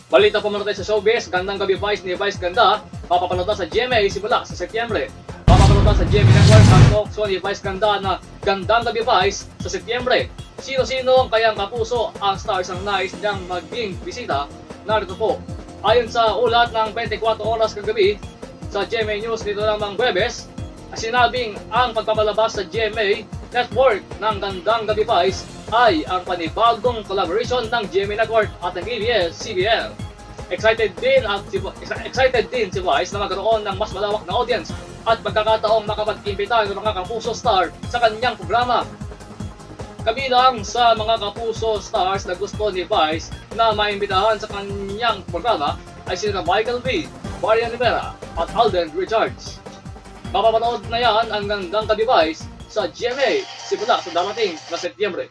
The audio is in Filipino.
Balita po muna tayo sa showbiz. Gandang gabi Vice ni Vice Ganda. Papapanood na sa GMA simula sa Setyembre. Papapanood na sa GMA Network ang talk show ni Vice Ganda na Gandang Gabi Vice sa Setyembre. Sino-sino ang kayang kapuso ang stars ang nais niyang maging bisita? Narito po. Ayon sa ulat ng 24 oras kagabi sa GMA News nito namang Huwebes, sinabing ang pagpapalabas sa GMA Network ng Gandang Gabi Vice ay ang panibagong collaboration ng GMA Network at ng ABS-CBN. Excited din si Vice na magkaroon ng mas malawak na audience at pagkakataong makapag-imbita ng mga kapuso star sa kanyang programa. Kabilang sa mga kapuso stars na gusto ni Vice na maimbitahan sa kanyang programa ay sina Michael V, Marian Rivera at Alden Richards. Mapapanood na yan ang Gandang Gabi Vice sa GMA simula sa darating na Setyembre.